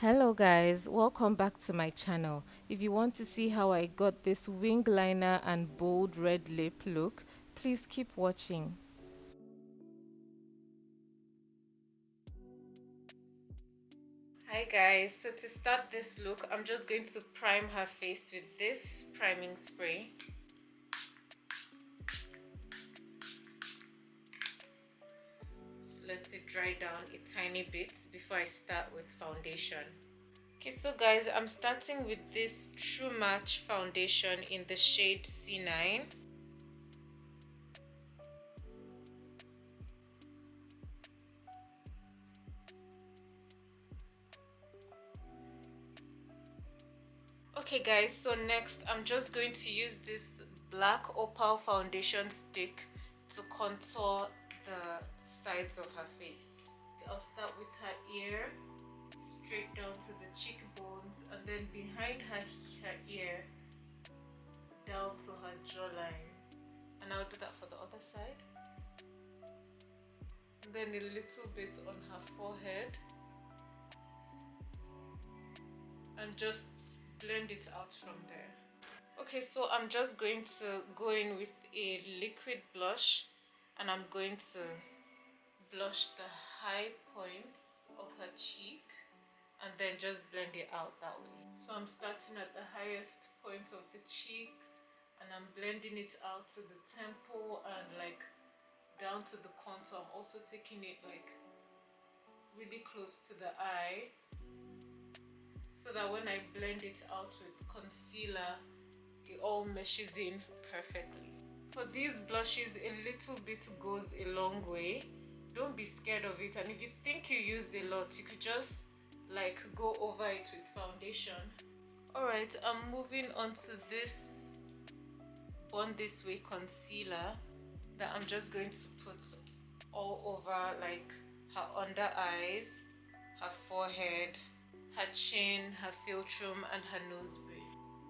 Hello guys, welcome back to my channel. If you want to see how I got this wing liner and bold red lip look, please keep watching. Hi guys, so to start this look, I'm just going to prime her face with this priming spray. So let it dry down a tiny bit before I start with foundation. Okay, so guys, I'm starting with this True Match foundation in the shade C9. Okay guys, so next I'm just going to use this black opal foundation stick to contour the sides of her face. I'll start with her ear, straight down to the cheekbones, and then behind her ear, down to her jawline. And I'll do that for the other side. And then a little bit on her forehead. And just blend it out from there. Okay, so I'm just going to go in with a liquid blush and I'm going to blush the high points of her cheek and then just blend it out that way. So I'm starting at the highest point of the cheeks and I'm blending it out to the temple and like down to the contour. I'm also taking it like really close to the eye so that when I blend it out with concealer, it all meshes in perfectly. For these blushes, a little bit goes a long way. Don't be scared of it, and if you think you used a lot, you could just like go over it with foundation. Alright, I'm moving on to this Born This Way concealer that I'm just going to put all over like her under eyes, her forehead, her chin, her philtrum and her nose bridge.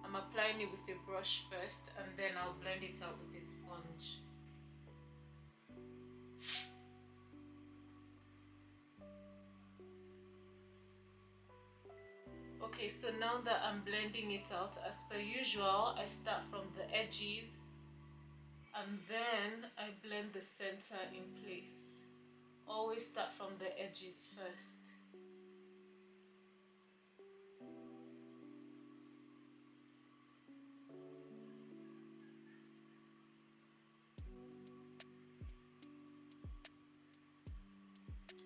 I'm applying it with a brush first and then I'll blend it out with a sponge. Okay, so now that I'm blending it out, as per usual, I start from the edges and then I blend the center in place. Always start from the edges first.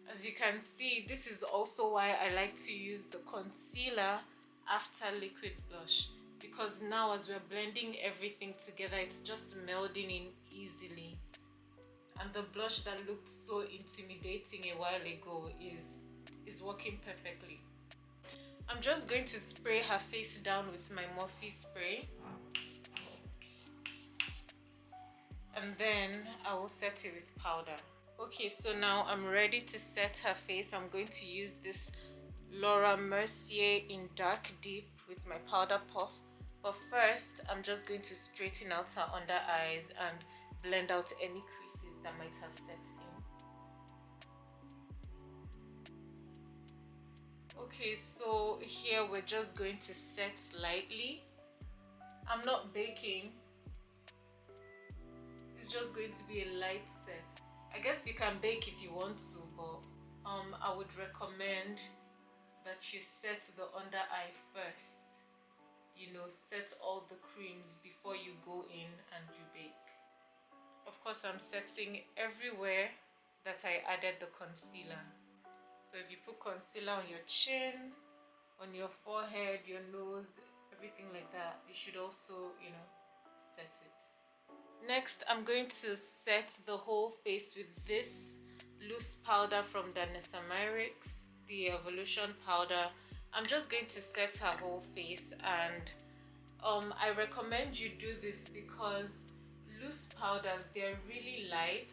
As you can see, this is also why I like to use the concealer after liquid blush, because now as we're blending everything together, it's just melding in easily. And the blush that looked so intimidating a while ago is working perfectly. I'm just going to spray her face down with my Morphe spray. And then I will set it with powder. Okay, so now I'm ready to set her face. I'm going to use this Laura Mercier in Dark Deep with my powder puff. But first, I'm just going to straighten out her under eyes and blend out any creases that might have set in. Okay, so here we're just going to set lightly. I'm not baking. It's just going to be a light set. I guess you can bake if you want to, but I would recommend that you set the under eye first. You know, set all the creams before you go in and you bake. Of course, I'm setting everywhere that I added the concealer. So if you put concealer on your chin, on your forehead, your nose, everything like that, you should also, you know, set it. Next, I'm going to set the whole face with this loose powder from Danessa Myricks, the Evolution powder. I'm just going to set her whole face, and I recommend you do this because loose powders, they're really light,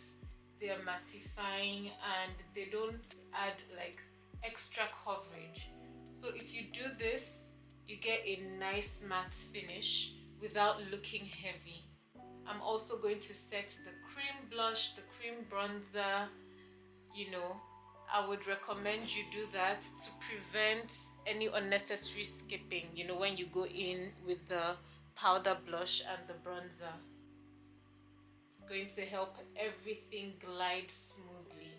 they're mattifying, and they don't add like extra coverage. So if you do this, you get a nice matte finish without looking heavy. I'm also going to set the cream blush, the cream bronzer, you know, I would recommend you do that to prevent any unnecessary skipping, you know, when you go in with the powder blush and the bronzer. It's going to help everything glide smoothly.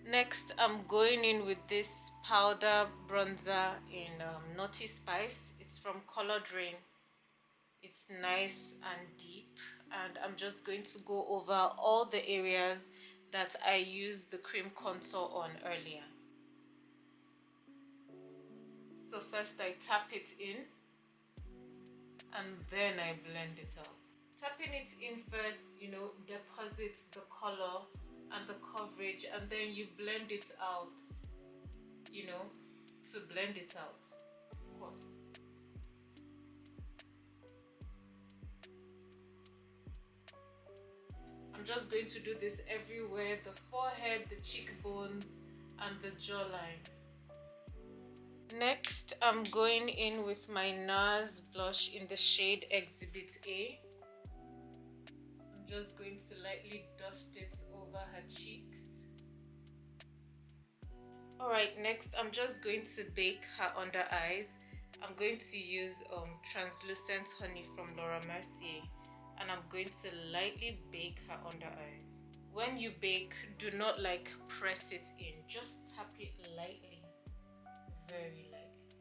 Next, I'm going in with this powder bronzer in Naughty Spice. It's from Colored Rain. It's nice and deep, and I'm just going to go over all the areas that I used the cream contour on earlier. So first I tap it in and then I blend it out. Tapping it in first, you know, deposits the color and the coverage, and then you blend it out, you know, to blend it out, of course. I'm just going to do this everywhere, the forehead, the cheekbones, and the jawline. Next, I'm going in with my NARS blush in the shade Exhibit A. I'm just going to lightly dust it over her cheeks. Alright, next I'm just going to bake her under eyes. I'm going to use translucent honey from Laura Mercier, and I'm going to lightly bake her under eyes. When you bake, do not like press it in, just tap it lightly, very lightly.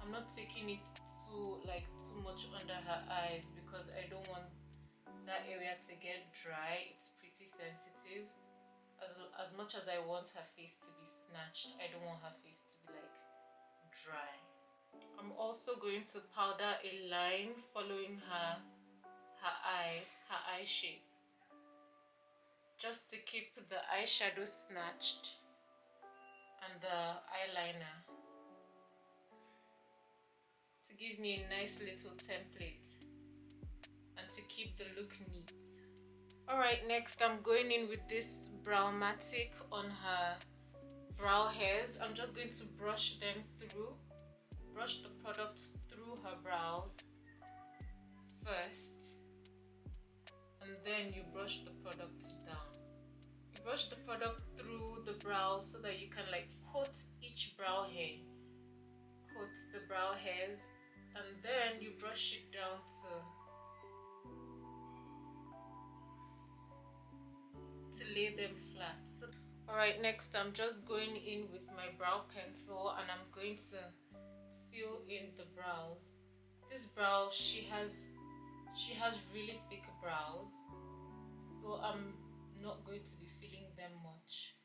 I'm not taking it too much under her eyes because I don't want that area to get dry. It's pretty sensitive. As much as I want her face to be snatched, I don't want her face to be like dry. I'm also going to powder a line following her eye shape, just to keep the eyeshadow snatched and the eyeliner, to give me a nice little template and to keep the look neat. Alright, next I'm going in with this Browmatic on her brow hairs. I'm just going to brush them through, brush the product through her brows first, and then you brush the product down. You brush the product through the brows so that you can like coat each brow hair, coat the brow hairs, and then you brush it down to lay them flat. So, alright, next I'm just going in with my brow pencil and I'm going to fill in the brows. This brow, she has really thick brows, so I'm not going to be filling them much.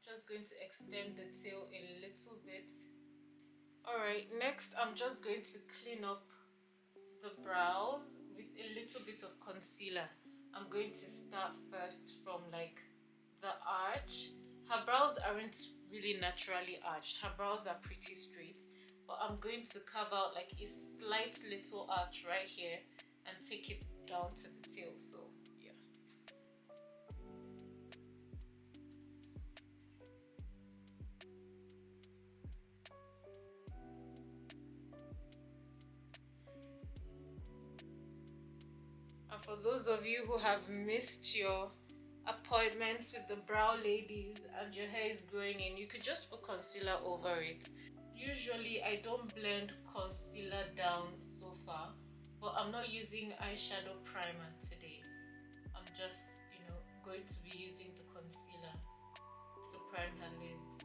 Just going to extend the tail a little bit. Alright, next I'm just going to clean up the brows with a little bit of concealer. I'm going to start first from like the arch. Her brows aren't really naturally arched. Her brows are pretty straight, but I'm going to carve out like a slight little arch right here and take it down to the tail. So yeah. And for those of you who have missed your appointments with the brow ladies and your hair is growing in, you could just put concealer over it. Usually I don't blend concealer down so far, but I'm not using eyeshadow primer today. I'm just, you know, going to be using the concealer to prime her lids.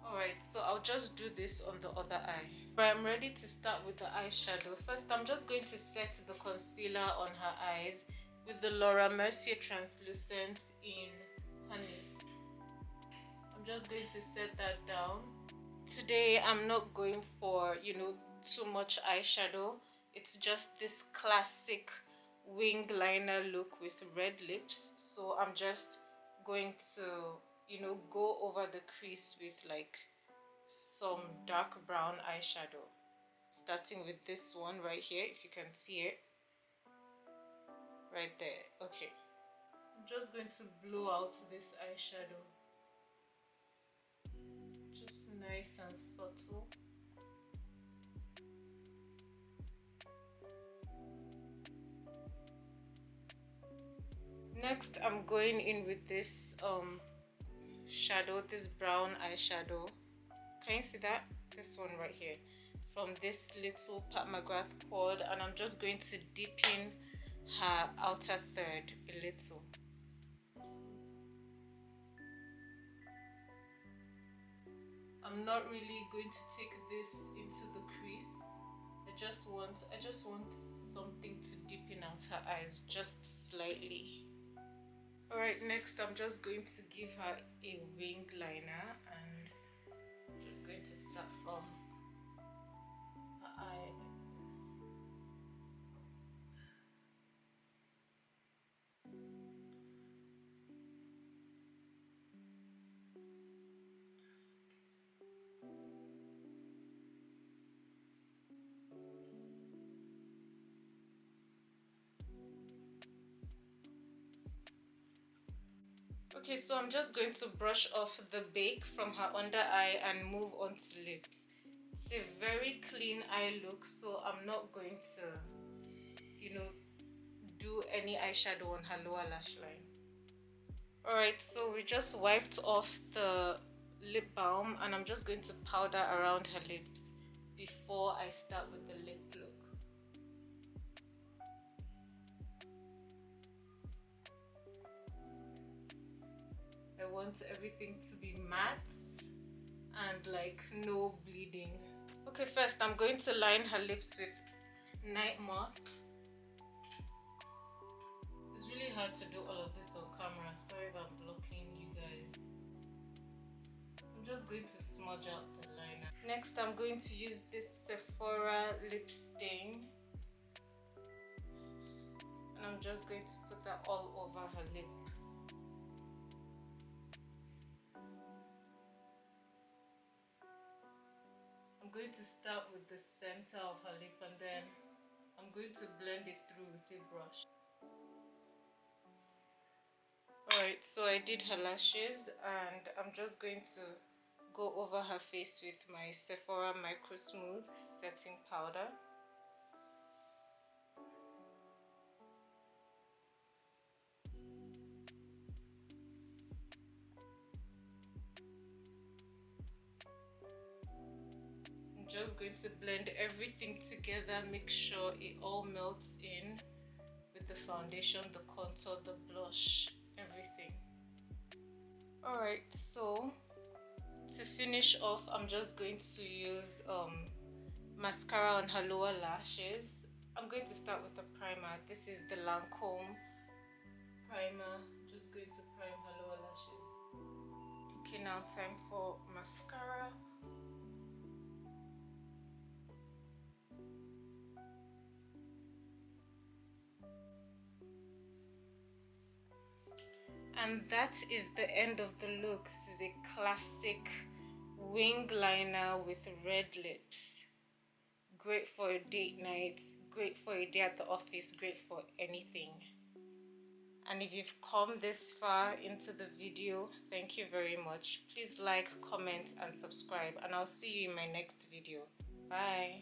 Alright, so I'll just do this on the other eye. Right, I'm ready to start with the eyeshadow. First, I'm just going to set the concealer on her eyes with the Laura Mercier Translucent in Honey. I'm just going to set that down. Today, I'm not going for, you know, too much eyeshadow. It's just this classic wing liner look with red lips. So I'm just going to, you know, go over the crease with like some dark brown eyeshadow, starting with this one right here, if you can see it right there. Okay, I'm just going to blow out this eyeshadow, just nice and subtle. Next, I'm going in with this shadow, this brown eyeshadow. Can you see that? This one right here, from this little Pat McGrath quad, and I'm just going to dip in her outer third a little. I'm not really going to take this into the crease. I just want something to dip in out her eyes just slightly. Alright, next I'm just going to give her a wing liner, and I'm just going to start from her eye. Okay, so I'm just going to brush off the bake from her under eye and move on to lips. It's a very clean eye look, so I'm not going to, do any eyeshadow on her lower lash line. Alright, so we just wiped off the lip balm, and I'm just going to powder around her lips before I start with the lip look. I want everything to be matte and like no bleeding. Okay, first I'm going to line her lips with Night Moth. It's really hard to do all of this on camera. Sorry if I'm blocking you guys. I'm just going to smudge out the liner. Next, I'm going to use this Sephora Lipstain, and I'm just going to put that all over her lip. I'm going to start with the center of her lip, and then I'm going to blend it through with a brush. Alright, so I did her lashes, and I'm just going to go over her face with my Sephora Micro Smooth setting powder. I'm just going to blend everything together, make sure it all melts in with the foundation, the contour, the blush, everything. Alright, so to finish off, I'm just going to use mascara on her lower lashes. I'm going to start with a primer. This is the Lancome primer. Just going to prime her lower lashes. Okay, now time for mascara. And that is the end of the look. This is a classic wing liner with red lips. Great for a date night, great for a day at the office, great for anything. And if you've come this far into the video, thank you very much. Please like, comment, and subscribe, and I'll see you in my next video. Bye.